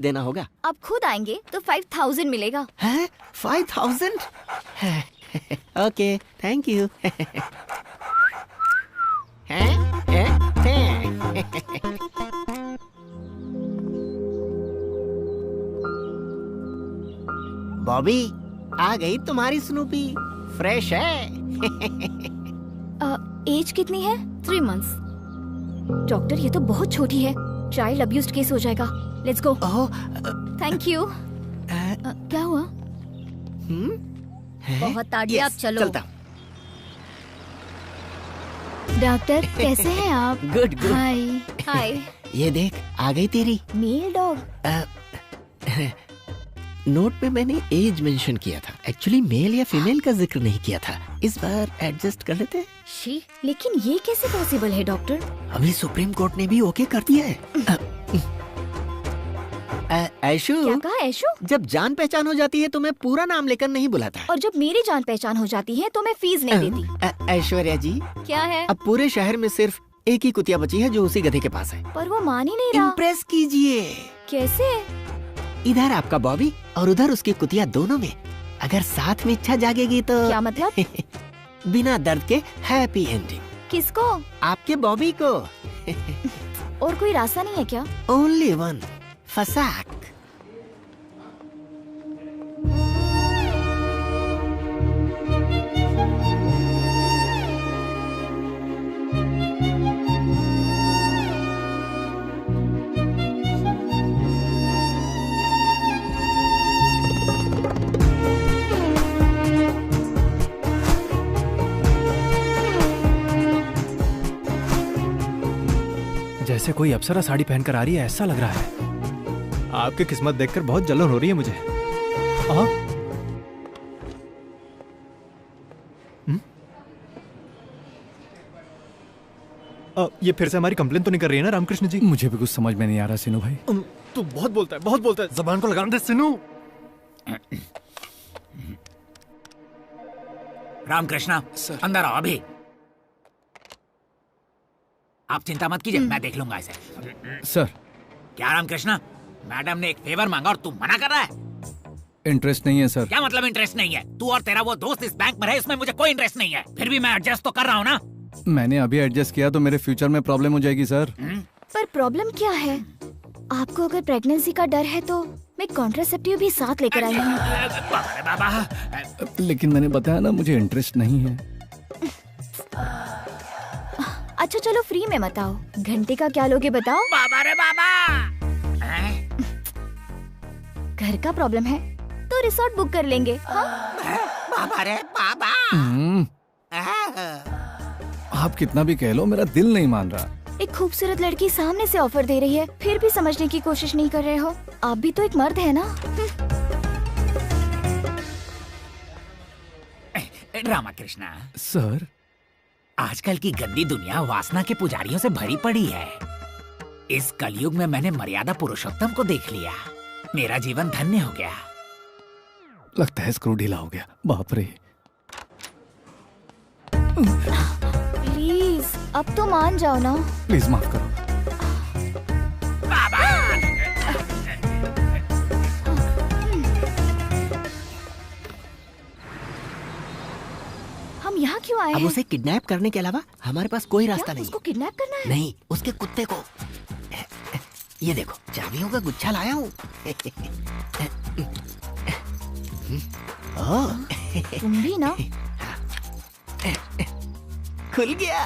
देना होगा। आप खुद आएंगे तो 5000 मिलेगा। है 5000? Okay, thank you. बॉबी, आ गई तुम्हारी स्नूपी। फ्रेश है। एज कितनी है? 3 months। डॉक्टर, ये तो बहुत छोटी है। चाइल्ड अब्यूज्ड केस हो जाएगा। Let's go. Thank you. क्या हुआ? बहुत ताड़िया, आप चलो। चलता। डॉक्टर, कैसे हैं आप? Good good. हाय। हाय। ये देख, आ गई तेरी मेल डॉग। नोट में मैंने एज मेंशन किया था। एक्चुअली मेल या फीमेल का जिक्र नहीं किया था। इस बार एडजस्ट कर लेते हैं। शी, लेकिन ये कैसे पॉसिबल है डॉक्टर? अभी सुप्रीम कोर्ट ने भी ओके कर दिया है। ऐशु, क्या कहा ऐशु? जब जान पहचान हो जाती है तो मैं पूरा नाम लेकर नहीं बुलाता। और जब मेरी जान पहचान हो जाती है तो मैं फीस नहीं देती। ऐश्वर्या जी, क्या है? अब पूरे शहर में सिर्फ एक ही कुतिया बची है जो उसी गधे के पास है। पर वो मान ही नहीं रहा। इम्प्रेस कीजिए। कैसे? इधर आपका बॉबी और उधर उसकी कुतिया, दोनों में अगर साथ में इच्छा जागेगी तो क्या मतलब? बिना दर्द के हैप्पी एंडिंग। किसको? आपके बॉबी को। और कोई रास्ता नहीं है क्या? ओनली वन, फसाक। जैसे कोई अप्सरा साड़ी पहनकर आ रही है, ऐसा लग रहा है। आपकी किस्मत देखकर बहुत जलन हो रही है मुझे। ये फिर से हमारी कंप्लेन तो नहीं कर रही है ना रामकृष्ण जी? मुझे भी कुछ समझ में नहीं आ रहा सिनू भाई। तू बहुत बोलता है, बहुत बोलता है। जबान को लगाने दे सिनू। रामकृष्णा, अंदर आओ अभी। आप चिंता मत कीजिए, मैं देख लूंगा इसे। सर। क्या रामकृष्णा, मैडम ने एक फेवर मांगा और तू मना कर रहा है? इंटरेस्ट नहीं है सर। क्या मतलब इंटरेस्ट नहीं है? तू और तेरा वो दोस्त इस बैंक में रहे, इसमें मुझे कोई इंटरेस्ट नहीं है। फिर भी मैं एडजस्ट तो कर रहा हूँ ना। मैंने अभी एडजस्ट किया तो मेरे फ्यूचर में प्रॉब्लम हो जाएगी सर। पर प्रॉब्लम क्या है? आपको अगर प्रेगनेंसी का डर है तो मैं कॉन्ट्रासेप्टिव भी साथ लेकर आई हूँ। बाबा, लेकिन मैंने बताया ना, मुझे इंटरेस्ट नहीं है। अच्छा चलो, फ्री में मत आओ। घंटे का क्या लोगे बताओ? बाबा रे बाबा। घर का प्रॉब्लम है तो रिसोर्ट बुक कर लेंगे। हाँ? बाबा रे बाबा। आप कितना भी कह लो, मेरा दिल नहीं मान रहा। एक खूबसूरत लड़की सामने से ऑफर दे रही है, फिर भी समझने की कोशिश नहीं कर रहे हो। आप भी तो एक मर्द है ना। रामकृष्णा सर, आजकल की गंदी दुनिया वासना के पुजारियों से भरी पड़ी है। इस कलयुग में मैंने मर्यादा पुरुषोत्तम को देख लिया। मेरा जीवन धन्य हो गया। लगता है स्क्रू ढीला हो गया। बाप रे। प्लीज अब तो मान जाओ ना। प्लीज माफ करो। हम यहाँ क्यों आए अब हैं? उसे किडनैप करने के अलावा हमारे पास कोई रास्ता नहीं। उसको किडनैप करना है? नहीं, उसके कुत्ते को। ये देखो, चाबियों का गुच्छा लाया हूँ। तुम भी ना। खुल गया।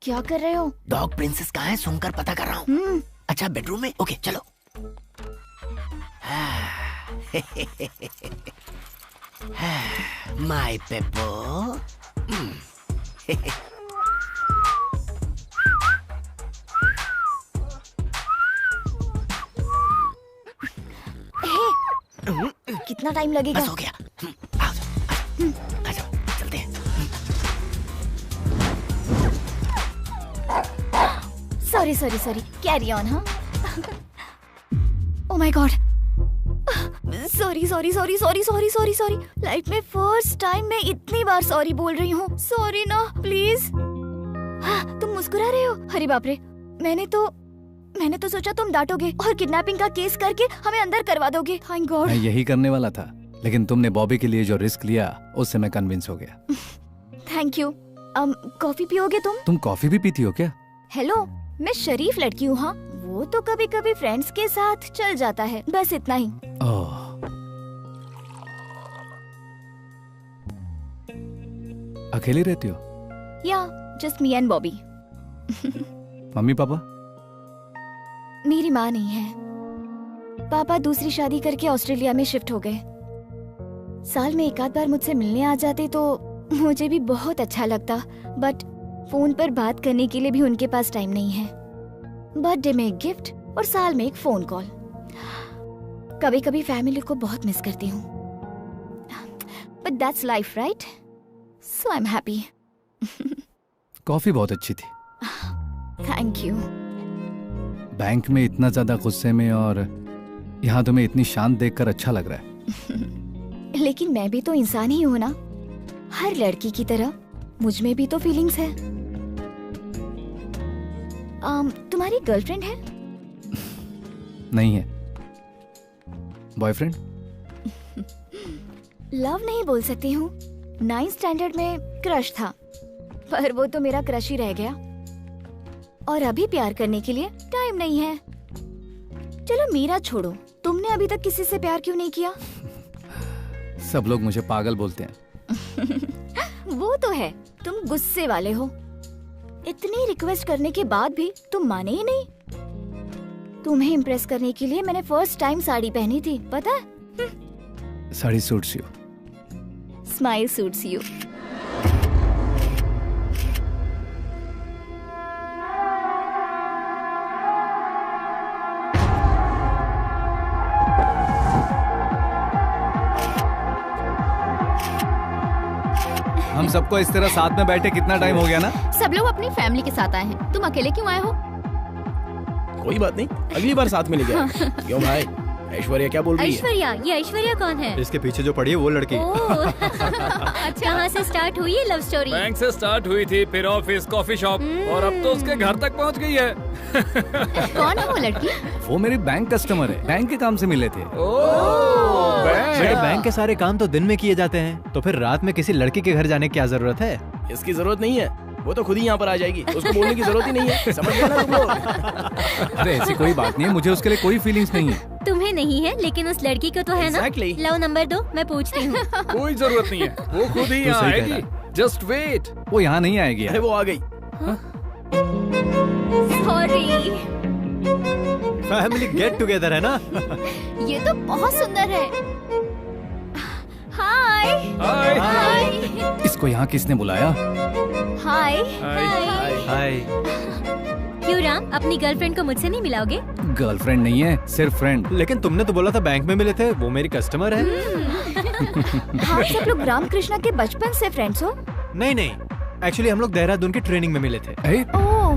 क्या कर रहे हो? डॉग प्रिंसेस कहाँ है, सुनकर पता कर रहा हूँ। अच्छा, बेडरूम में। ओके चलो। माय पेपो। कितना टाइम लगेगा? बस हो गया। आओ, आ जाओ, चलते हैं। Sorry sorry sorry, carry on. हाँ। Oh my god, sorry. Sorry sorry sorry sorry sorry sorry sorry. Life में फर्स्ट टाइम मैं इतनी बार सॉरी बोल रही हूँ। सॉरी ना प्लीज। हाँ, तुम मुस्कुरा रहे हो? अरे बाप रे, मैंने तो सोचा तुम डांटोगे और किडनैपिंग का केस करके हमें अंदर करवा दोगे। Thank God. मैं यही करने वाला था, लेकिन तुमने बॉबी के लिए जो रिस्क लिया उससे मैं कन्विंस हो गया। Thank you. कॉफी पियोगे तुम? तुम कॉफी भी पीती हो क्या? हेलो, मैं शरीफ लड़की हूँ। हाँ, वो तो कभी कभी फ्रेंड्स के साथ चल जाता है, बस इतना ही। ओह, अकेली रहती हो? या just me and Bobby. Mummy papa? मेरी माँ नहीं है। पापा दूसरी शादी करके ऑस्ट्रेलिया में शिफ्ट हो गए। साल में एक आध बार मुझसे मिलने आ जाते तो मुझे भी बहुत अच्छा लगता, बट फोन पर बात करने के लिए भी उनके पास टाइम नहीं है। बर्थडे में एक गिफ्ट और साल में एक फोन कॉल। कभी कभी फैमिली को बहुत मिस करती हूँ, but that's life right, so I am happy. Coffee बहुत अच्छी थी। Thank you. बैंक में इतना ज्यादा गुस्से में और यहाँ तुम्हें इतनी शांत देखकर अच्छा लग रहा है। लेकिन मैं भी तो इंसान ही हूँ ना, हर लड़की की तरह मुझ में भी तो फीलिंग्स है। तुम्हारी गर्लफ्रेंड है? नहीं है। बॉयफ्रेंड? लव नहीं बोल सकती हूँ। 9th स्टैंडर्ड में क्रश था, पर वो तो मेरा क्रश ही रह गया और अभी प्यार करने के लिए टाइम नहीं है। चलो मेरा छोड़ो, तुमने अभी तक किसी से प्यार क्यों नहीं किया? सब लोग मुझे पागल बोलते हैं। वो तो है, तुम गुस्से वाले हो। इतनी रिक्वेस्ट करने के बाद भी तुम माने ही नहीं। तुम्हें इम्प्रेस करने के लिए मैंने फर्स्ट टाइम साड़ी पहनी थी, पता है? Sari suits you. Smile suits you. हम सबको इस तरह साथ में बैठे कितना टाइम हो गया ना? सब लोग अपनी फैमिली के साथ आए हैं, तुम अकेले क्यों आए हो? कोई बात नहीं, अगली बार साथ में लेके आएंगे। क्यों भाई, ऐश्वर्या क्या बोल रही है? ऐश्वर्या? ये ऐश्वर्या कौन है? इसके पीछे जो पड़ी है वो लड़की। अच्छा, कहाँ से स्टार्ट हुई है लव स्टोरी? बैंक से स्टार्ट हुई थी, फिर ऑफिस, कॉफी शॉप और अब तो उसके घर तक पहुंच गई है। कौन है वो लड़की? वो मेरी बैंक कस्टमर है, बैंक के काम से मिले थे। बेटे, बैंक के सारे काम तो दिन में किए जाते हैं, तो फिर रात में किसी लड़की के घर जाने की क्या जरूरत है? इसकी जरूरत नहीं है, वो तो खुद ही यहाँ पर आ जाएगी, उसको बोलने की जरूरत ही नहीं है। समझ गए ना तुम लोग? अरे ऐसी कोई बात नहीं है, मुझे उसके लिए कोई फीलिंग्स नहीं है। तुम्हें नहीं है, लेकिन उस लड़की को तो है ना? Exactly. लो नंबर दो, मैं पूछती हूँ। कोई जरूरत नहीं है, वो खुद ही तू यहाँ सही कह आएगी। Just wait. वो यहाँ नहीं आएगी। अरे वो आ गई। सॉरी। फैमिली गेट टुगेदर है ना? ये तो बहुत सुंदर है। हाय हाय। हाय इसको यहाँ किसने बुलाया? हाय हाय। क्यों राम, अपनी गर्लफ्रेंड को मुझसे नहीं मिलाओगे? गर्लफ्रेंड नहीं है, सिर्फ फ्रेंड। लेकिन तुमने तो बोला था बैंक में मिले थे, वो मेरी कस्टमर है। हाँ, सब लोग रामकृष्णा के बचपन से फ्रेंड्स हो? नहीं नहीं, एक्चुअली हम लोग देहरादून की ट्रेनिंग में मिले थे। ओह,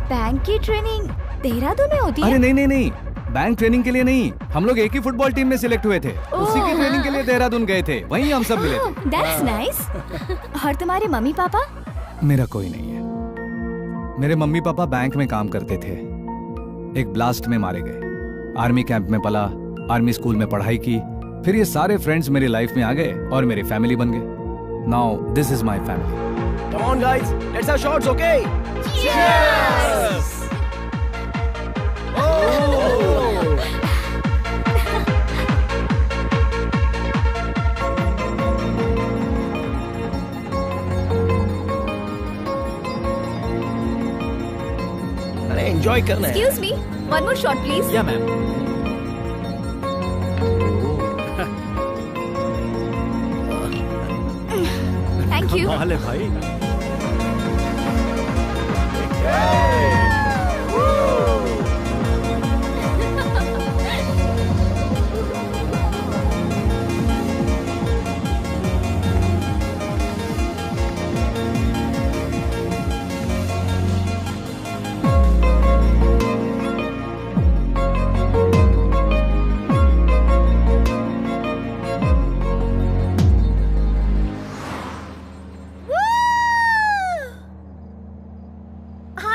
बैंक की ट्रेनिंग देहरादून में होती है? अरे नहीं नहीं नहीं, बैंक ट्रेनिंग के लिए नहीं, हम लोग एक ही फुटबॉल टीम में सिलेक्ट हुए थे, उसी की ट्रेनिंग के लिए देहरादून गए थे, वहीं हम सब मिले थे। That's nice. और तुम्हारे मम्मी पापा? मेरा कोई नहीं है। मेरे मम्मी पापा बैंक में काम करते थे, एक ब्लास्ट में मारे गए। आर्मी कैंप में पला, आर्मी स्कूल में पढ़ाई की, फिर ये सारे फ्रेंड्स मेरी लाइफ में आ गए और मेरी फैमिली बन गए। Now this is my family. Come on guys, let's have shots, okay? Cheers! अरे एंजॉय करना है। Excuse me, one more shot please. या मैम। Thank you. कमाल है भाई।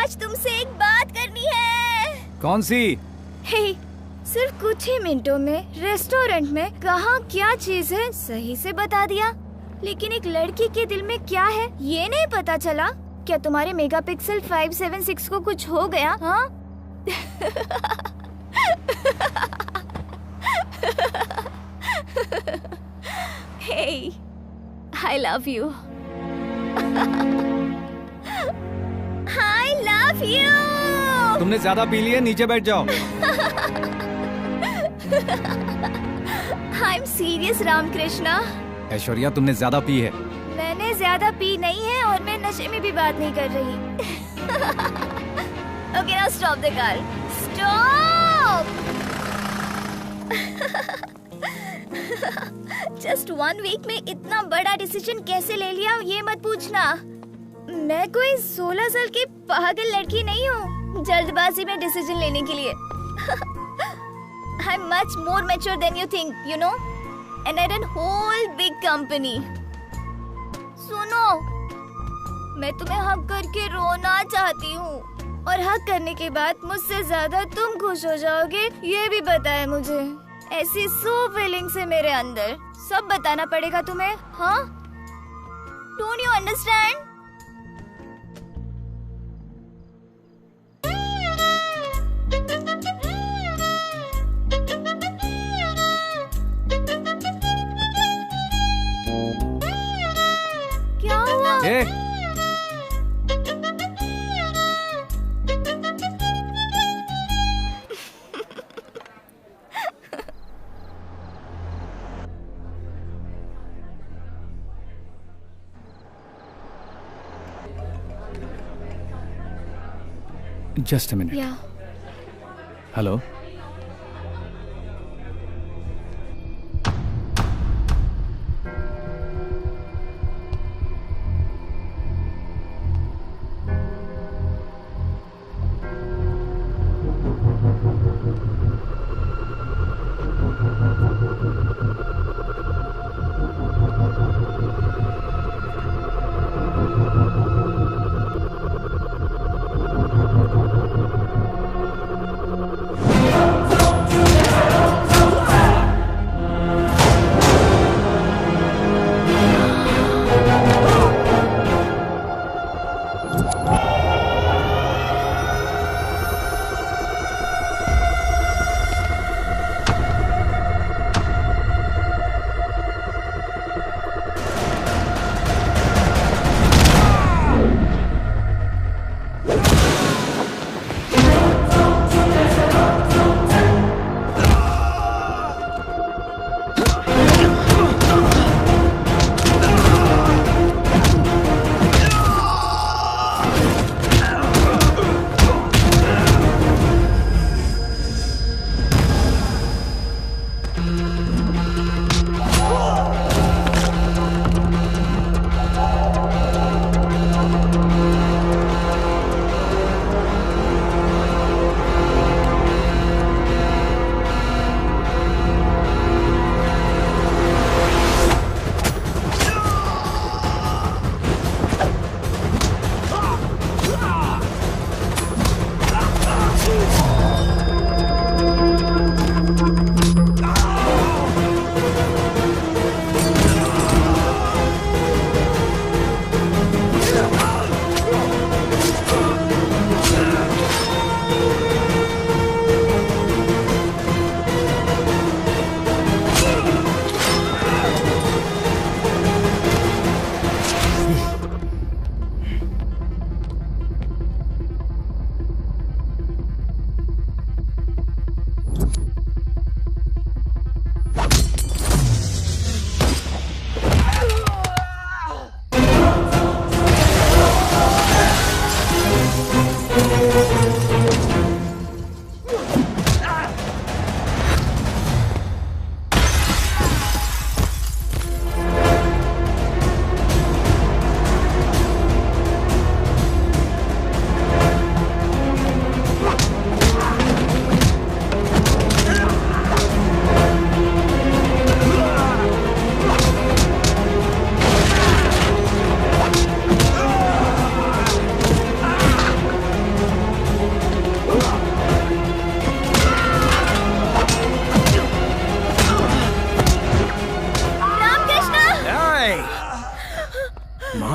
आज तुमसे एक बात करनी है। कौन सी? हे, सिर्फ कुछ ही मिनटों में रेस्टोरेंट में कहाँ क्या चीज है सही से बता दिया, लेकिन एक लड़की के दिल में क्या है ये नहीं पता चला। क्या तुम्हारे मेगापिक्सल 576 को कुछ हो गया? हाँ? Hey, I love you. I love you. तुमने ज्यादा पी लिया, नीचे बैठ जाओ। I'm serious, Ramakrishna. ऐश्वर्या, तुमने ज्यादा पी है। मैंने ज्यादा पी नहीं है और मैं नशे में भी बात नहीं कर रही। Okay, now stop the car. Stop. Just 1 week में इतना बड़ा डिसीजन कैसे ले लिया ये मत पूछना। मैं कोई 16 साल की पागल लड़की नहीं हूँ जल्दबाजी में डिसीजन लेने के लिए। I'm much more mature than you think, you know, and I run whole big company. सुनो, मैं तुम्हें हक करके रोना चाहती हूँ और हक करने के बाद मुझसे ज्यादा तुम खुश हो जाओगे ये भी पता है मुझे। ऐसी फीलिंग्स है मेरे अंदर, सब बताना पड़ेगा तुम्हें। हाँ? Don't you understand? क्या हुआ? Just a minute. Yeah. Hello.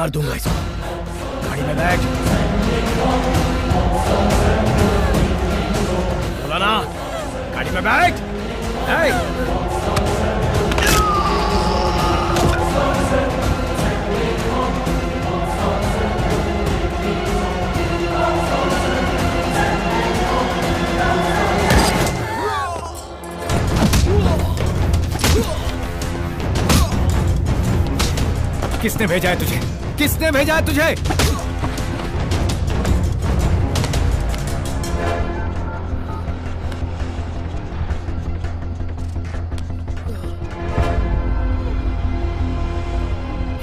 मार दूंगा इसको। गाड़ी में बैठ। बोला ना, गाड़ी में बैठ। किसने भेजा है तुझे? किसने भेजा है तुझे?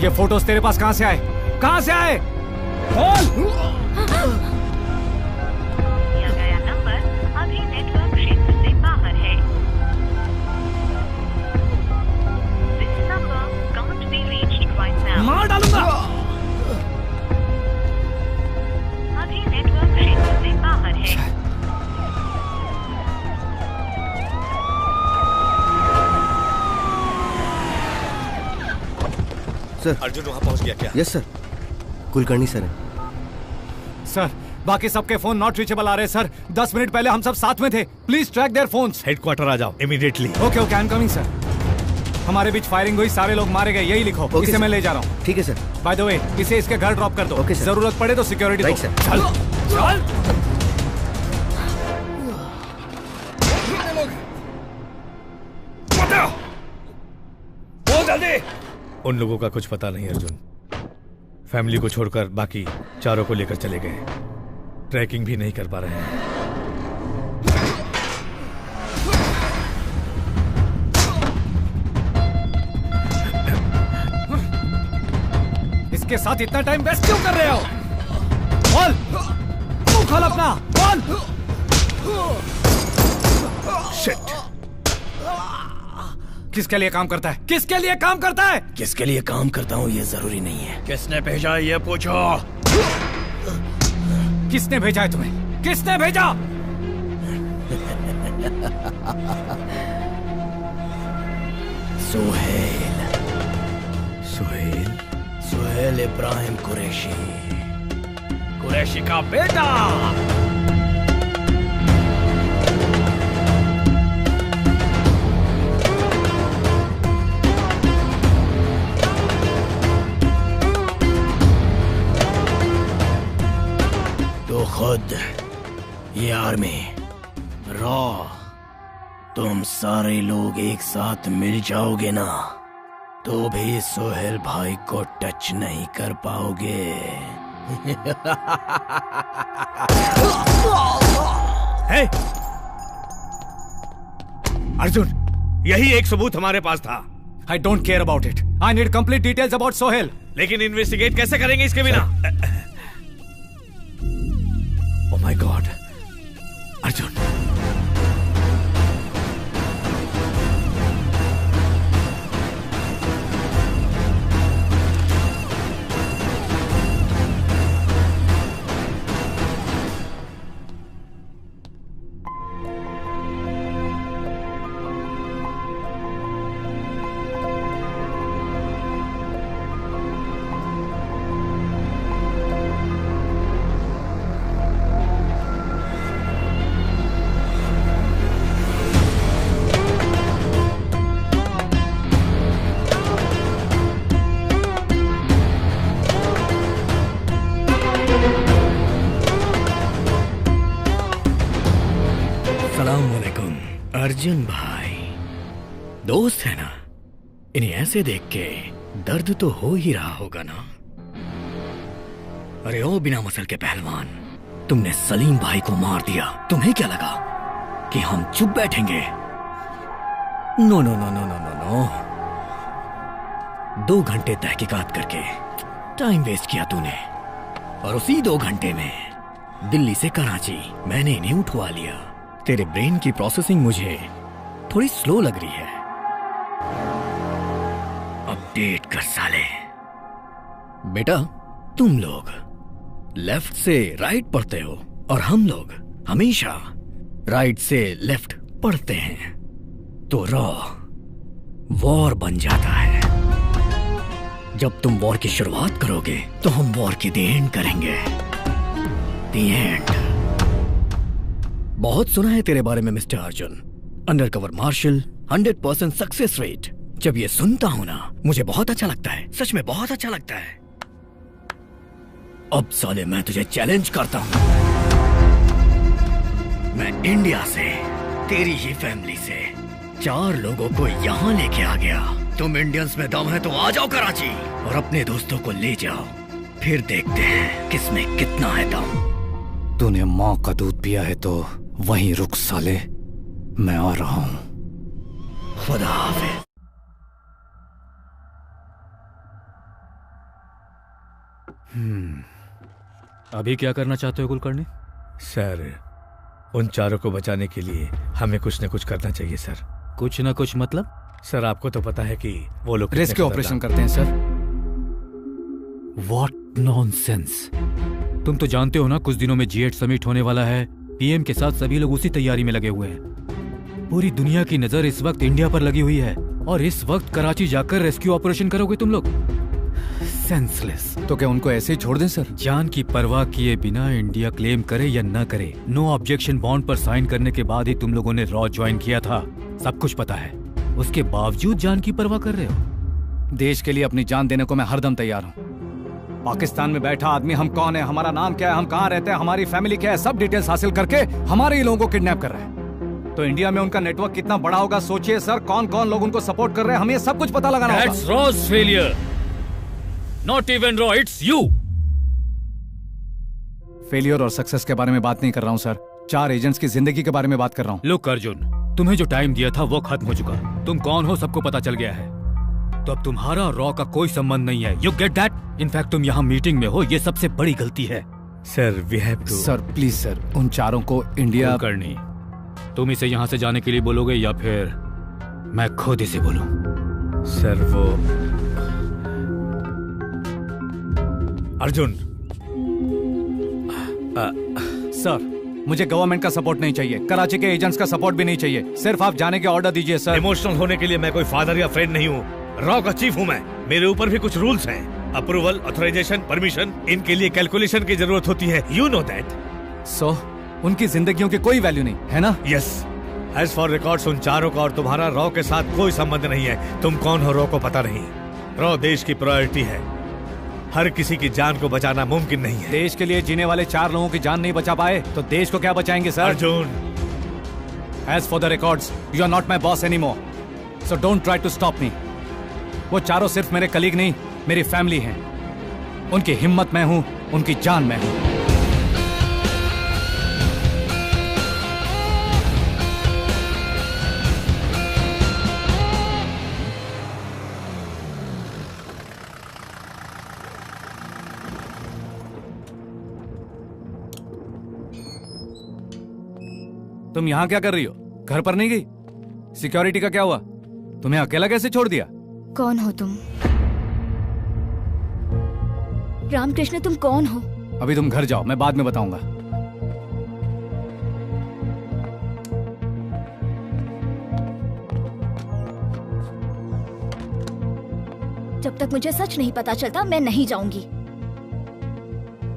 ये फोटोज तेरे पास कहां से आए? कहां से आए? बोल। दिया गया नंबर अभी नेटवर्क क्षेत्र से बाहर है। This number can't be reached right now. मार डालूंगा। अभी नेटवर्क क्षेत्र से बाहर है। सर, अर्जुन वहां पहुंच गया क्या? यस सर, कुलकर्णी सर है। सर, बाकी सबके फोन नॉट रीचेबल आ रहे हैं सर। 10 मिनट पहले हम सब साथ में थे। Please track their phones. Headquarter आ जाओ immediately. Okay okay, I am coming sir. हमारे बीच फायरिंग हुई, सारे लोग मारे गए, यही लिखो। Okay, इसे sir. मैं ले जा रहा हूँ। ठीक है सर। बाय द वे, इसे इसके घर ड्रॉप कर दो। Okay, sir. जरूरत पड़े तो सिक्योरिटी दो। Right, sir. चल चल। बोल जल्दी। उन लोगों का कुछ पता नहीं अर्जुन। फैमिली को छोड़कर बाकी चारों को लेकर चले गए। ट्रैकिंग भी नहीं कर पा रहे हैं। इसके साथ इतना टाइम वेस्ट क्यों कर रहे हो? बोल, मुंह खोल अपना, बोल। शिट। किसके लिए काम करता है? किसके लिए काम करता है? किसके लिए काम करता हूँ ये जरूरी नहीं है। किसने भेजा है ये पूछो। किसने भेजा है तुम्हें? किसने भेजा? सुहेल। सुहेल? सुहेल इब्राहिम कुरैशी, कुरैशी का बेटा। तो खुद ये आर्मी रॉ, तुम सारे लोग एक साथ मिल जाओगे ना तो भी सोहेल भाई को टच नहीं कर पाओगे। है? अर्जुन, यही एक सबूत हमारे पास था। I don't care about it. I need complete details about Sohail. लेकिन इन्वेस्टिगेट कैसे करेंगे इसके बिना? ओह माय गॉड, अर्जुन। अर्जुन भाई दोस्त है ना, इन्हें ऐसे देख के दर्द तो हो ही रहा होगा ना। अरे ओ बिना मसल के पहलवान, तुमने सलीम भाई को मार दिया। तुम्हें क्या लगा कि हम चुप बैठेंगे? No no no no no no no. 2 घंटे तहकीकात करके टाइम वेस्ट किया तूने, और उसी 2 घंटे में दिल्ली से कराची मैंने इन्हें उठवा लिया। तेरे ब्रेन की प्रोसेसिंग मुझे थोड़ी स्लो लग रही है। अपडेट कर साले। बेटा, तुम लोग लेफ्ट से राइट पढ़ते हो और हम लोग हमेशा राइट से लेफ्ट पढ़ते हैं, तो रॉ वॉर बन जाता है। जब तुम वॉर की शुरुआत करोगे तो हम वॉर की द एंड करेंगे। The end. बहुत सुना है तेरे बारे में mister Arjun, undercover marshal, 100% success rate. जब ये सुनता हूं ना मुझे बहुत अच्छा लगता है, सच में बहुत अच्छा लगता है। अब साले मैं तुझे चैलेंज करता हूं। मैं इंडिया से, तेरी ही फैमिली से 4 लोगों को यहां लेके आ गया। तुम इंडियंस में दम है तो आ जाओ कराची और अपने दोस्तों को ले जाओ, फिर देखते हैं किसमें कितना है दम। तूने माँ का दूध पिया है तो वहीं रुक साले, मैं आ रहा हूं। खुदा हाफिज। अभी क्या करना चाहते हो कुलकर्णी? सर, उन 4 को बचाने के लिए हमें कुछ न कुछ करना चाहिए सर। कुछ न कुछ मतलब? सर आपको तो पता है कि वो लोग रेस्क्यू ऑपरेशन करते हैं सर। What nonsense. तुम तो जानते हो ना कुछ दिनों में G8 समिट होने वाला है। पीएम के साथ सभी लोग उसी तैयारी में लगे हुए हैं। पूरी दुनिया की नजर इस वक्त इंडिया पर लगी हुई है और इस वक्त कराची जाकर रेस्क्यू ऑपरेशन करोगे तुम लोग? सेंसलेस। तो क्या उनको ऐसे ही छोड़ दें सर? जान की परवाह किए बिना इंडिया क्लेम करे या न करे, नो ऑब्जेक्शन बॉन्ड पर साइन करने के बाद ही तुम लोगों ने रॉ ज्वाइन किया था। सब कुछ पता है, उसके बावजूद जान की परवाह कर रहे हो। देश के लिए अपनी जान देने को मैं हरदम तैयार हूँ। पाकिस्तान में बैठा आदमी हम कौन है, हमारा नाम क्या है, हम कहाँ रहते हैं, हमारी फैमिली क्या है, सब डिटेल्स हासिल करके हमारे ही लोगों को किडनैप कर रहे हैं। तो इंडिया में उनका नेटवर्क कितना बड़ा होगा सोचिए सर। कौन कौन लोग उनको सपोर्ट कर रहे हैं, हमें ये सब कुछ पता लगाना होगा। That's Raw's failure. Not even Raw, it's you. Failure और सक्सेस के बारे में बात नहीं कर रहा हूँ सर, 4 एजेंट्स की जिंदगी के बारे में बात कर रहा हूँ। लुक अर्जुन, तुम्हें जो टाइम दिया था वो खत्म हो चुका। तुम कौन हो सबको पता चल गया है। तो अब तुम्हारा और रॉ का कोई संबंध नहीं है। You get that? इनफैक्ट तुम यहाँ मीटिंग में हो, ये सबसे बड़ी गलती है। Sir we have to. Sir please sir, उन 4 को इंडिया करनी। तुम इसे यहाँ से जाने के लिए बोलोगे या फिर मैं खुद इसे बोलूं? सर वो अर्जुन। सर मुझे गवर्नमेंट का सपोर्ट नहीं चाहिए, कराची के एजेंट्स का सपोर्ट भी नहीं चाहिए, सिर्फ आप जाने के ऑर्डर दीजिए सर। इमोशनल होने के लिए मैं कोई फादर या फ्रेंड नहीं हूँ। रॉ का चीफ हूँ मैं, मेरे ऊपर भी कुछ रूल्स हैं। अप्रूवल, ऑथराइजेशन, परमिशन, इनके लिए कैलकुलेशन की जरूरत होती है। You know that. सो उनकी जिंदगियों की कोई वैल्यू नहीं है ना? यस। एज फॉर रिकॉर्ड्स उन 4 का और तुम्हारा रॉ के साथ कोई संबंध नहीं है। तुम कौन हो रॉ को पता नहीं। रॉ देश की प्रायोरिटी है, हर किसी की जान को बचाना मुमकिन नहीं है। देश के लिए जीने वाले 4 लोगों की जान नहीं बचा पाए तो देश को क्या बचाएंगे sir? Arjun, as for the records you are not my boss anymore, so don't try to stop me. वो 4 सिर्फ मेरे कलीग नहीं, मेरी फैमिली हैं। उनकी हिम्मत मैं हूं, उनकी जान मैं हूं। तुम यहां क्या कर रही हो? घर पर नहीं गई? सिक्योरिटी का क्या हुआ? तुम्हें अकेला कैसे छोड़ दिया? कौन हो तुम? रामकृष्ण तुम कौन हो? अभी तुम घर जाओ, मैं बाद में बताऊंगा। जब तक मुझे सच नहीं पता चलता मैं नहीं जाऊंगी।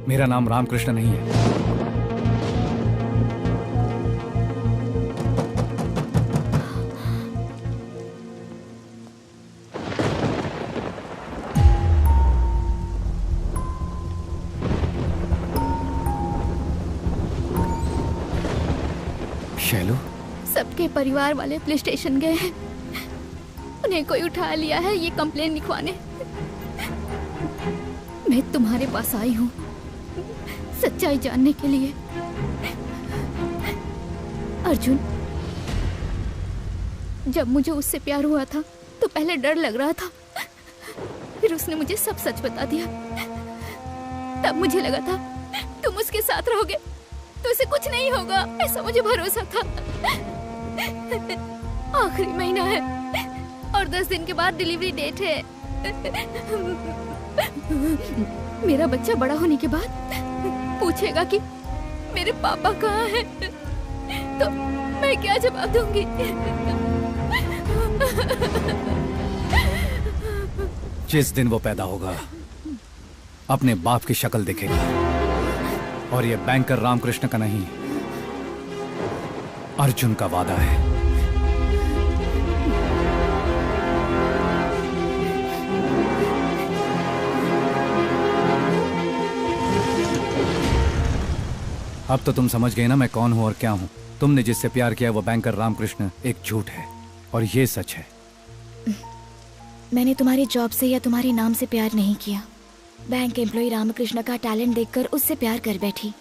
मेरा नाम रामकृष्ण नहीं है। शैलू, सबके परिवार वाले पुलिस स्टेशन गए हैं, उन्हें कोई उठा लिया है ये कंप्लेन लिखवाने। मैं तुम्हारे पास आई हूँ सच्चाई जानने के लिए। अर्जुन, जब मुझे उससे प्यार हुआ था तो पहले डर लग रहा था, फिर उसने मुझे सब सच बता दिया। तब मुझे लगा था तुम उसके साथ रहोगे तो उसे कुछ नहीं होगा, ऐसा मुझे भरोसा था। आखिरी महीना है और 10 दिन के बाद डिलीवरी डेट है। मेरा बच्चा बड़ा होने के बाद पूछेगा कि मेरे पापा कहाँ हैं, तो मैं क्या जवाब दूंगी? जिस दिन वो पैदा होगा अपने बाप की शक्ल दिखेगा, और ये बैंकर रामकृष्ण का नहीं, अर्जुन का वादा है। अब तो तुम समझ गए ना मैं कौन हूं और क्या हूं। तुमने जिससे प्यार किया वो बैंकर रामकृष्ण एक झूठ है और ये सच है। मैंने तुम्हारी जॉब से या तुम्हारे नाम से प्यार नहीं किया। बैंक एम्प्लॉय रामकृष्ण का टैलेंट देखकर उससे प्यार कर बैठी,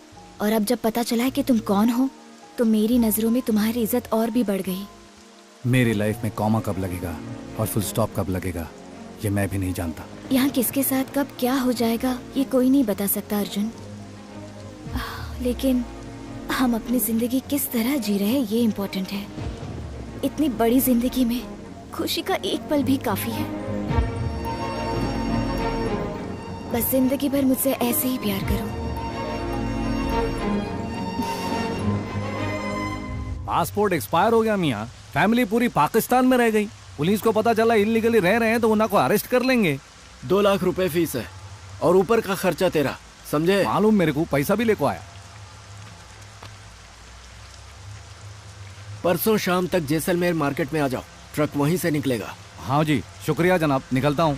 और अब जब पता चला कि तुम कौन हो तो मेरी नजरों में तुम्हारी इज्जत और भी बढ़ गई। मेरी लाइफ में कॉमा कब लगेगा और फुल स्टॉप कब लगेगा ये मैं भी नहीं जानता। यहाँ किसके साथ कब क्या हो जाएगा ये कोई नहीं बता सकता अर्जुन, लेकिन हम अपनी जिंदगी किस तरह जी रहे हैं ये इम्पोर्टेंट है। इतनी बड़ी जिंदगी में खुशी का एक पल भी काफी है। बस जिंदगी भर मुझसे ऐसे ही प्यार करो। पासपोर्ट एक्सपायर हो गया मियाँ, फैमिली पूरी पाकिस्तान में रह गई। पुलिस को पता चला इलीगली रह रहे हैं तो उन्हें को अरेस्ट कर लेंगे। 2 लाख रुपए फीस है और ऊपर का खर्चा तेरा, समझे? मालूम मेरे को, पैसा भी लेको आया। परसों शाम तक जैसलमेर मार्केट में आ जाओ, ट्रक वहीं से निकलेगा। हाँ जी, शुक्रिया जनाब, निकलता हूँ।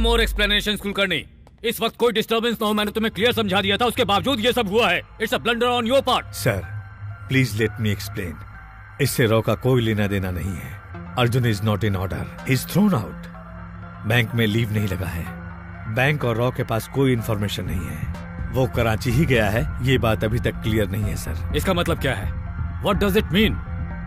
मोर एक्सप्लेनेशन कुलकर्णी। इस वक्त कोई डिस्टर्बेंस ना हो, मैंने तुम्हें क्लियर समझा दिया था, उसके बावजूद ये सब हुआ है। It's a blunder on your part. Sir please let me explain. इससे रॉ का कोई लेना देना नहीं है। Arjun is not in order, is thrown out. Bank में लीव नहीं लगा है। बैंक और रॉ के पास कोई इंफॉर्मेशन नहीं है। वो कराची ही गया है, ये बात अभी तक क्लियर नहीं है सर। इसका मतलब क्या है? What does it mean?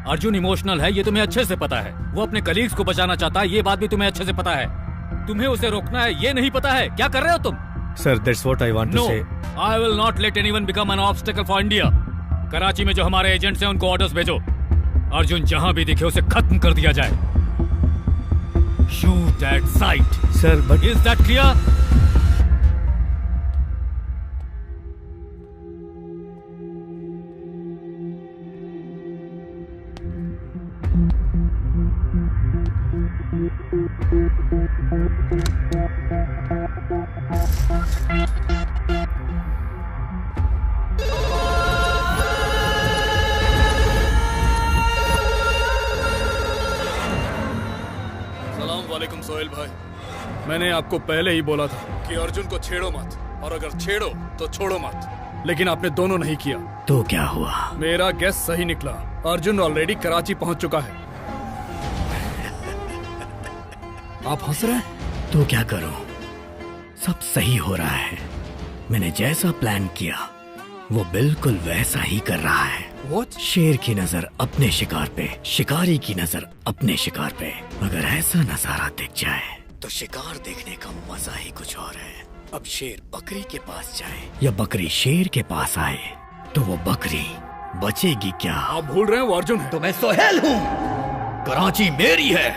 Arjun emotional है, ये तुम्हें अच्छे से पता है। वो अपने कलीग्स को बचाना चाहता है, ये बात भी तुम्हें अच्छे से पता है। तुम्हें उसे रोकना है, ये नहीं पता है। क्या कर रहे हो तुम? Sir that's what I want to say. I will not let anyone become an obstacle for India. Karachi में जो हमारे एजेंट्स हैं उनको ऑर्डर्स भेजो। अर्जुन जहां भी दिखे उसे खत्म कर दिया जाए। Shoot at site. Sir but is that clear? वालेकुम सोहेल भाई, मैंने आपको पहले ही बोला था कि अर्जुन को छेड़ो मत, और अगर छेड़ो तो छोड़ो मत, लेकिन आपने दोनों नहीं किया। तो क्या हुआ? मेरा गेस सही निकला। अर्जुन ऑलरेडी कराची पहुंच चुका है। आप हंस रहे हैं? तो क्या करूं, सब सही हो रहा है। मैंने जैसा प्लान किया वो बिल्कुल वैसा ही कर रहा है। What? शेर की नजर अपने शिकार पे, शिकारी की नजर अपने शिकार पे। अगर ऐसा नजारा दिख जाए तो शिकार देखने का मजा ही कुछ और है। अब शेर बकरी के पास जाए या बकरी शेर के पास आए तो वो बकरी बचेगी क्या? आप भूल रहे हैं वो अर्जुन है। तो मैं सोहेल हूँ। कराची मेरी है,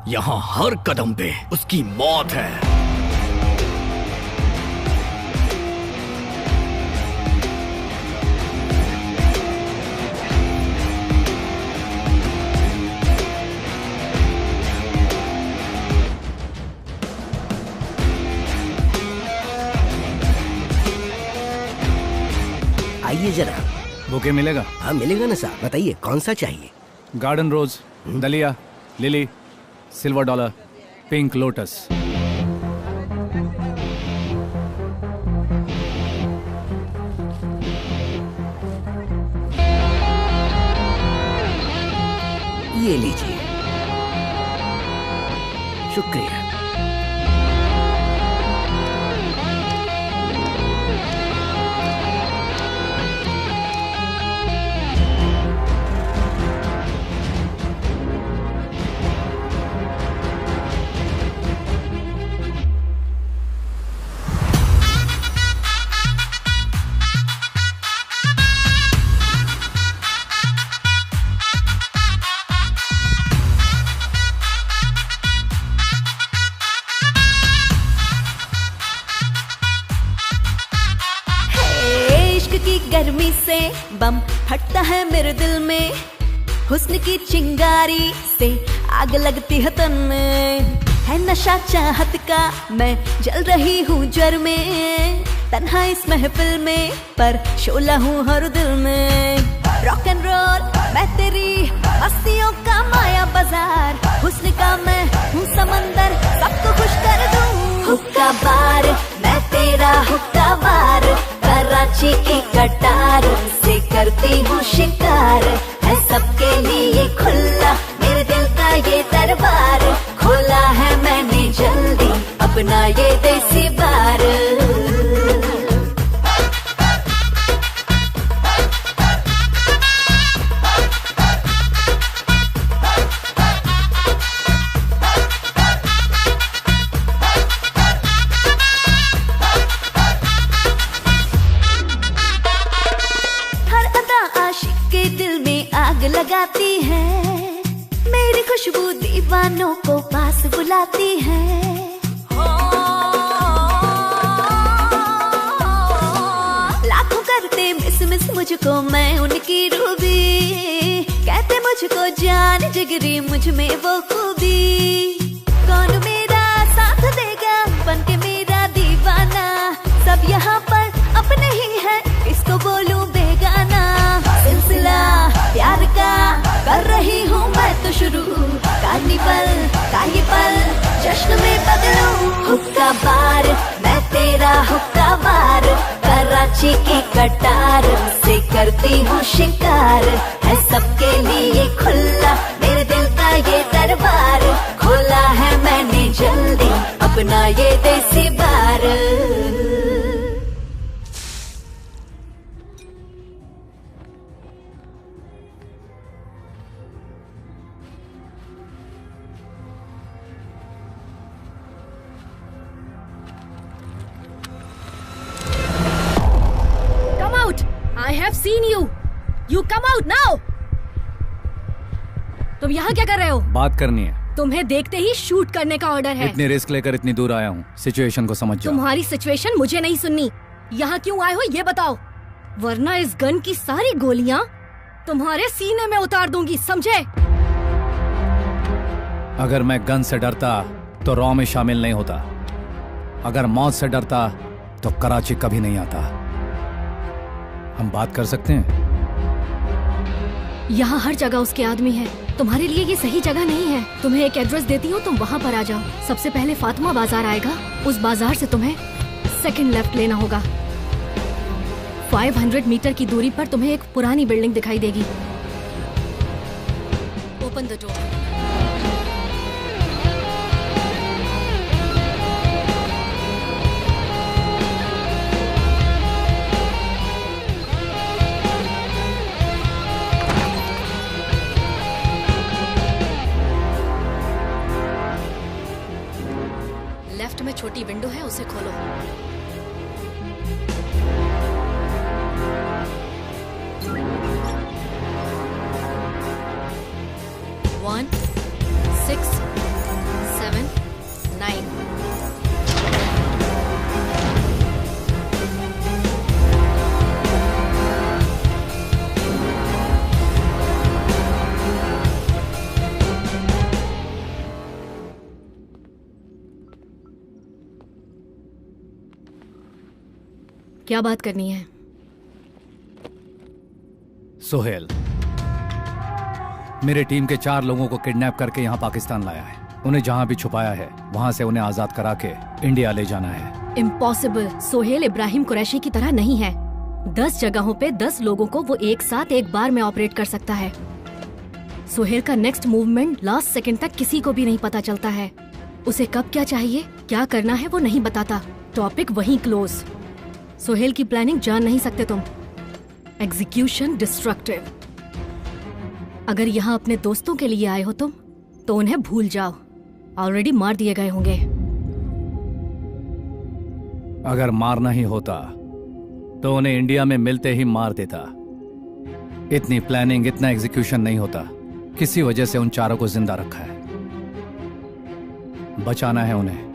यहाँ हर कदम पे उसकी मौत है। आइए जरा। बुके मिलेगा? हाँ मिलेगा ना साहब, बताइए कौन सा चाहिए? गार्डन रोज, दलिया, lily, silver dollar, pink lotus. ये लीजिए। शुक्रिया। गर्मी से बम फटता है मेरे दिल में, हुस्न की चिंगारी से आग लगती है तन में, है नशा चाहत का मैं जल रही हूँ जर में, तन्हा इस महफिल में पर शोला हूँ हर दिल में। रॉक एंड रोल मैं तेरी मस्तियों का माया बाजार, हुस्न का मैं हूँ समंदर, सबको खुश कर दूँ। हुक्का बार मैं तेरा हुक्का बार, कराची की कटार से करती हूँ शिकार, है सबके लिए खुला मेरे दिल का ये दरबार, खोला है मैंने जल्दी अपना ये देसी बार। लगाती है मेरी खुशबू दीवानों को पास बुलाती है। लाखों करते मिस मुझको मैं उनकी रूबी, कहते मुझको जान जिगरी मुझ में वो खूबी। कौन मेरा साथ देगा बनके मेरा दीवाना, सब यहाँ पर अपने ही है किसको बोलूं बेगाना। सिलसिला प्यार का कर रही हूँ मैं तो शुरू, कार्निवल का ये पल जश्न में बदलूं। हुक्का बार मैं तेरा हुक्का बार, कराची की कटार से करती हूँ शिकार, है सबके लिए खुला मेरे दिल का ये दरबार, खोला है मैंने जल्दी अपना ये देसी बार। I have seen you. You come out now. तुम यहाँ क्या कर रहे हो? बात करनी है। तुम्हें देखते ही शूट करने का ऑर्डर है। इतनी रिस्क लेकर इतनी दूर आया हूँ, सिचुएशन को समझ जाओ। तुम्हारी सिचुएशन मुझे नहीं सुननी। यहाँ क्यों आए हो ये बताओ, वरना इस गन की सारी गोलियाँ तुम्हारे सीने में उतार दूंगी, समझे? अगर मैं गन से डरता तो रॉ में शामिल नहीं होता, अगर मौत से डरता तो कराची कभी नहीं आता। हम बात कर सकते हैं? यहाँ हर जगह उसके आदमी हैं। तुम्हारे लिए ये सही जगह नहीं है। तुम्हें एक एड्रेस देती हूँ, तुम वहाँ पर आ जाओ। सबसे पहले फातिमा बाजार आएगा, उस बाजार से तुम्हें सेकंड लेफ्ट लेना होगा। 500 मीटर की दूरी पर तुम्हें एक पुरानी बिल्डिंग दिखाई देगी। Open the door. में छोटी विंडो है, उसे खोलो। One, 6, 7, 9। क्या बात करनी है? सोहेल मेरे टीम के 4 लोगों को किडनैप करके यहाँ पाकिस्तान लाया है। उन्हें जहाँ भी छुपाया है वहाँ से उन्हें आजाद करा के इंडिया ले जाना है। इम्पॉसिबल। सोहेल इब्राहिम कुरैशी की तरह नहीं है। 10 जगहों पे 10 लोगों को वो एक साथ एक बार में ऑपरेट कर सकता है। सोहेल का नेक्स्ट मूवमेंट लास्ट सेकंड तक किसी को भी नहीं पता चलता है। उसे कब क्या चाहिए, क्या करना है वो नहीं बताता। टॉपिक वहीं क्लोज। सोहेल की प्लानिंग जान नहीं सकते तुम। Execution destructive. अगर यहाँ अपने दोस्तों के लिए आए हो तुम तो उन्हें भूल जाओ, ऑलरेडी मार दिए गए होंगे। अगर मारना ही होता तो उन्हें इंडिया में मिलते ही मार देता। इतनी प्लानिंग, इतना एग्जीक्यूशन नहीं होता। किसी वजह से उन चारों को जिंदा रखा है। बचाना है उन्हें।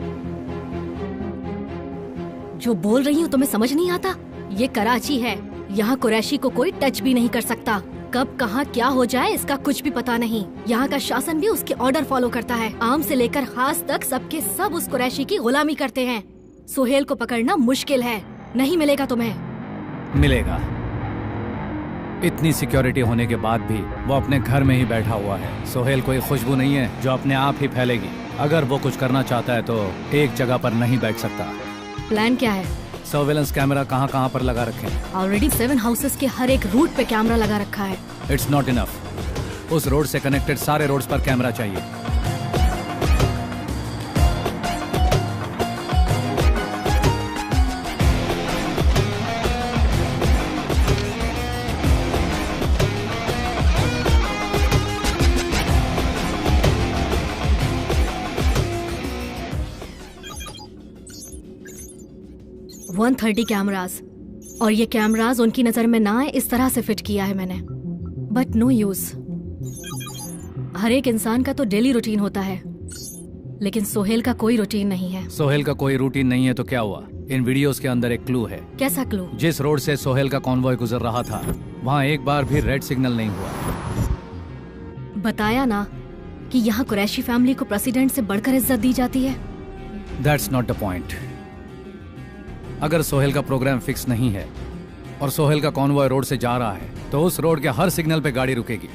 जो बोल रही हूँ तुम्हें समझ नहीं आता? ये कराची है, यहाँ कुरैशी को कोई टच भी नहीं कर सकता। कब कहाँ क्या हो जाए इसका कुछ भी पता नहीं। यहाँ का शासन भी उसके ऑर्डर फॉलो करता है। आम से लेकर खास तक सबके सब उस कुरैशी की गुलामी करते हैं। सोहेल को पकड़ना मुश्किल है, नहीं मिलेगा तुम्हें। मिलेगा। इतनी सिक्योरिटी होने के बाद भी वो अपने घर में ही बैठा हुआ है। सोहेल कोई खुशबू नहीं है जो अपने आप ही फैलेगी। अगर वो कुछ करना चाहता है तो एक जगह पर नहीं बैठ सकता। प्लान क्या है? सर्वेलेंस कैमरा कहाँ कहाँ पर लगा रखे हैं? ऑलरेडी 7 हाउसेस के हर एक रूट पे कैमरा लगा रखा है। It's not enough. उस रोड से कनेक्टेड सारे रोड्स पर कैमरा चाहिए। वन 130 कैमरास, और ये कैमरास उनकी नजर में ना आए इस तरह से फिट किया है मैंने। But no use. हर एक इंसान का तो डेली रूटीन होता है, लेकिन सोहेल का कोई रूटीन नहीं है। सोहेल का कोई रूटीन नहीं है तो क्या हुआ? इन वीडियोस के अंदर एक क्लू है। कैसा क्लू? जिस रोड से सोहेल का कॉन्वॉय गुजर रहा था वहाँ एक बार भी रेड सिग्नल नहीं हुआ। बताया ना कि यहाँ कुरैशी फैमिली को प्रेसिडेंट से बढ़कर इज्जत दी जाती है। That's not the point. अगर सोहेल का प्रोग्राम फिक्स नहीं है और सोहेल का कॉन्वॉय रोड से जा रहा है तो उस रोड के हर सिग्नल पे गाड़ी रुकेगी।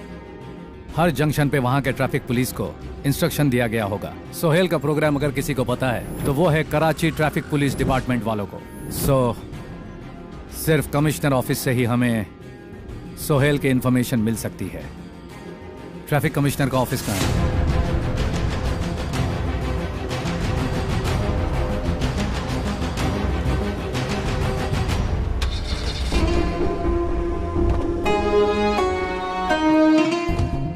हर जंक्शन पे वहाँ के ट्रैफिक पुलिस को इंस्ट्रक्शन दिया गया होगा। सोहेल का प्रोग्राम अगर किसी को पता है तो वो है कराची ट्रैफिक पुलिस डिपार्टमेंट वालों को। सिर्फ कमिश्नर ऑफिस से ही हमें सोहेल की इंफॉर्मेशन मिल सकती है। ट्रैफिक कमिश्नर का ऑफिस कहाँ है?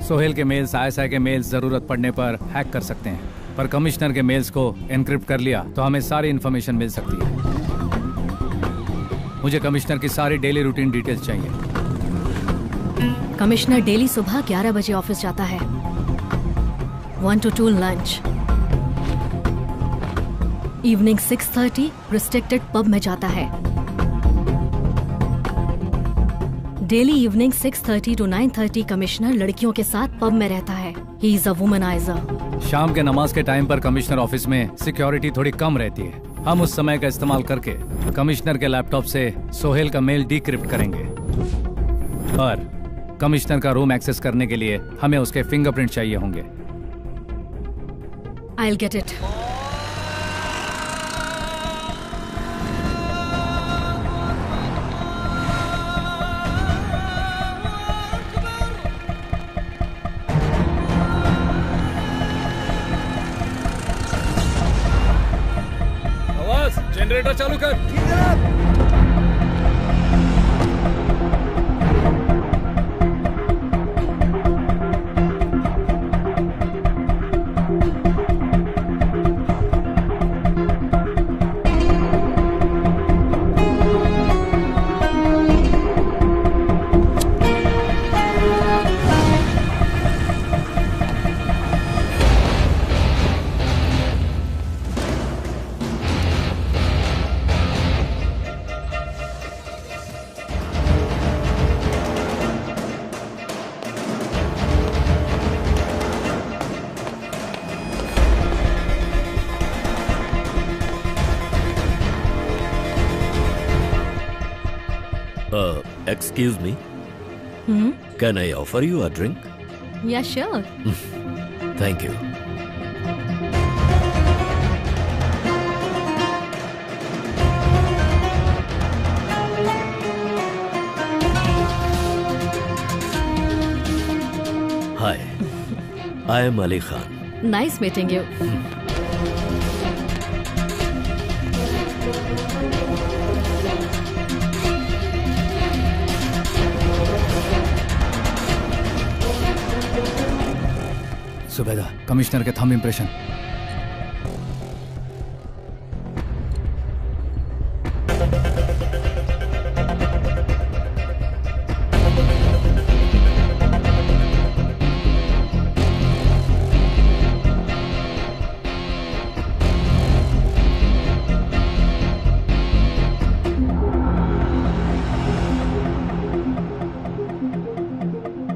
सोहेल के मेल्स, आईएसआई के मेल्स जरूरत पड़ने पर हैक कर सकते हैं, पर कमिश्नर के मेल्स को एनक्रिप्ट कर लिया तो हमें सारी इन्फॉर्मेशन मिल सकती है। मुझे कमिश्नर की सारी डेली रूटीन डिटेल्स चाहिए। कमिश्नर डेली सुबह 11 बजे ऑफिस जाता है। 1 to 2 lunch. Evening 6:30 restricted pub में जाता है। डेली इवनिंग 6:30 to 9:30 कमिश्नर लड़कियों के साथ पब में रहता है। He is a womaniser. शाम के नमाज के टाइम पर कमिश्नर ऑफिस में सिक्योरिटी थोड़ी कम रहती है। हम उस समय का इस्तेमाल करके कमिश्नर के लैपटॉप से सोहेल का मेल डिक्रिप्ट करेंगे। पर कमिश्नर का रूम एक्सेस करने के लिए हमें उसके फिंगरप्रिंट चाहिए होंगे। I will get it. Generator चालू कर। Excuse me. Can I offer you a drink? Yeah, sure. Thank you. Hi. I am Ali Khan. Nice meeting you. सुबेदा, कमिश्नर के thumb impression.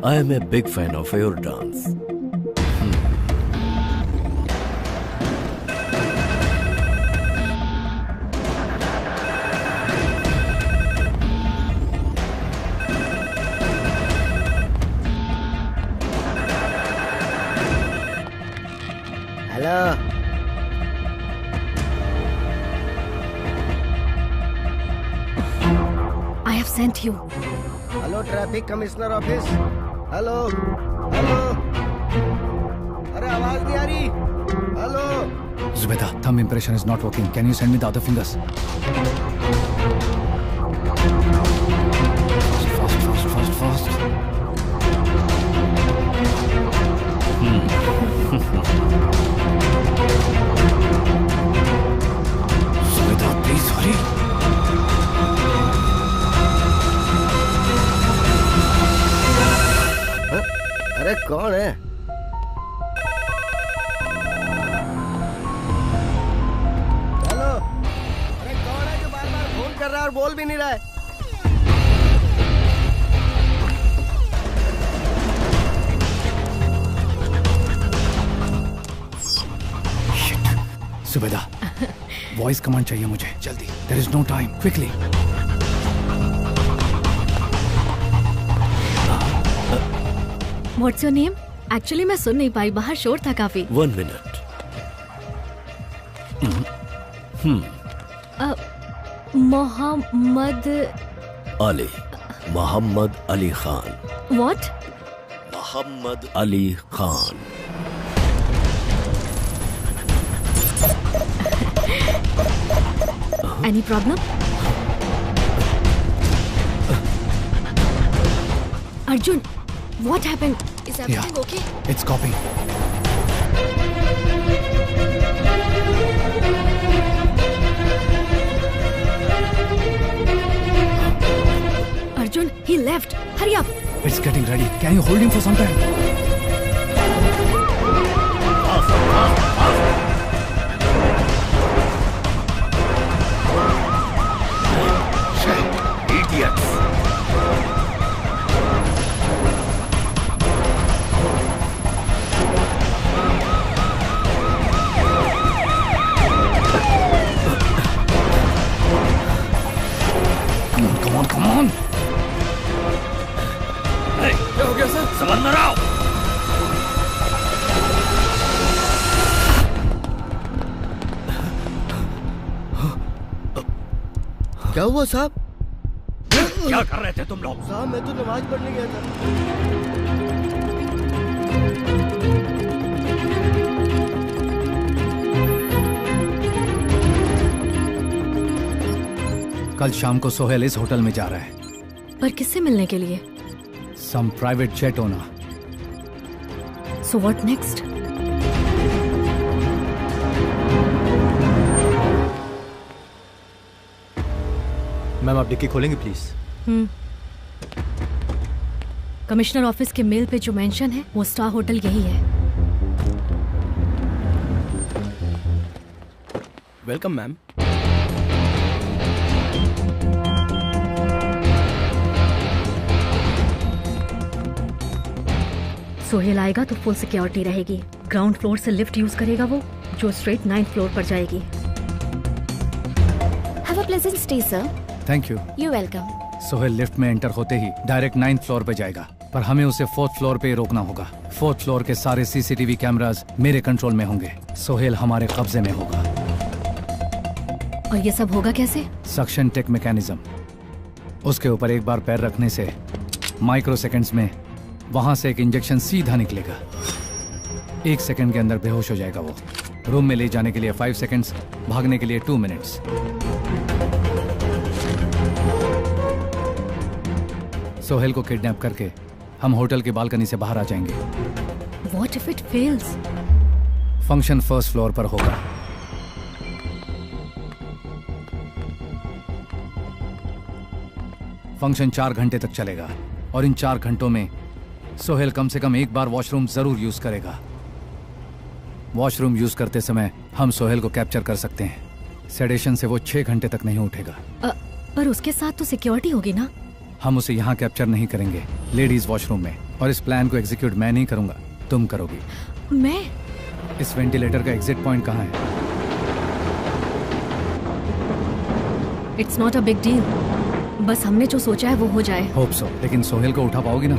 I am a big fan of your dance. Hello. I have sent you. Hello traffic commissioner office. Hello hello, अरे आवाज नहीं आ रही। Hello Zubeda, thumb impression is not working. Can you send me the other fingers? Fast. Zubeda, please hurry. अरे कौन है? Hello, अरे कौन है जो बार-बार फोन कर रहा है और बोल भी नहीं रहा है? Zubeda, वॉइस कमांड चाहिए मुझे जल्दी। There is no time. Quickly. What's your name? Actually मैं सुन नहीं पाई, बाहर शोर था काफी। 1 minute. Mohammad Ali, Mohammad Ali Khan. What? Mohammad Ali Khan. Any problem? Arjun, what happened? Is everything okay? It's copying. Arjun, he left. Hurry up. It's getting ready. Can you hold him for some time? Idiots. Come on. Hey, क्या हो गया sir? समझ न रहा हूँ। क्या हुआ साहब? क्या कर रहे थे तुम लोग? साहब मैं तो नमाज पढ़ने गया था। कल शाम को सोहेल इस होटल में जा रहा है। पर किससे मिलने के लिए? Some private jet owner. So what next? Ma'am आप डिक्की खोलेंगे प्लीज। कमिश्नर ऑफिस के मेल पे जो मेंशन है वो स्टार होटल यही है। Welcome ma'am. सोहेल आएगा तो फुल सिक्योरिटी रहेगी। ग्राउंड फ्लोर से लिफ्ट यूज करेगा वो, जो स्ट्रेट 9th फ्लोर पर जाएगी। Have a pleasant stay, sir. Thank you. You're welcome. Sohail lift में एंटर होते ही डायरेक्ट 9th फ्लोर पे जाएगा, पर हमें उसे 4th फ्लोर पे ही रोकना होगा। 4th फ्लोर के सारे सीसीटीवी कैमरास मेरे कंट्रोल में होंगे। सोहेल हमारे कब्जे में होगा। और ये सब होगा कैसे? Suction tech mechanism. उसके ऊपर एक बार पैर रखने से माइक्रो सेकेंड्स में वहां से एक इंजेक्शन सीधा निकलेगा। 1 सेकंड के अंदर बेहोश हो जाएगा वो। रूम में ले जाने के लिए 5 सेकंड्स, भागने के लिए 2 मिनट्स। सोहेल को किडनैप करके हम होटल की बालकनी से बाहर आ जाएंगे। What if it fails? Function first floor पर होगा। फंक्शन 4 घंटे तक चलेगा और इन 4 घंटों में सोहेल कम से कम एक बार वॉशरूम जरूर यूज करेगा। वॉशरूम यूज करते समय हम सोहेल को कैप्चर कर सकते हैं। सेडेशन से वो 6 घंटे तक नहीं उठेगा। पर उसके साथ तो सिक्योरिटी होगी ना? हम उसे यहाँ कैप्चर नहीं करेंगे, लेडीज वॉशरूम में। और इस प्लान को एग्जीक्यूट मैं नहीं करूंगा, तुम करोगी। मैं? इस वेंटिलेटर का एग्जिट पॉइंट कहाँ है? It's not a big deal, बस हमने जो सोचा है वो हो जाए। Hope so. लेकिन सोहेल को उठा पाओगी ना?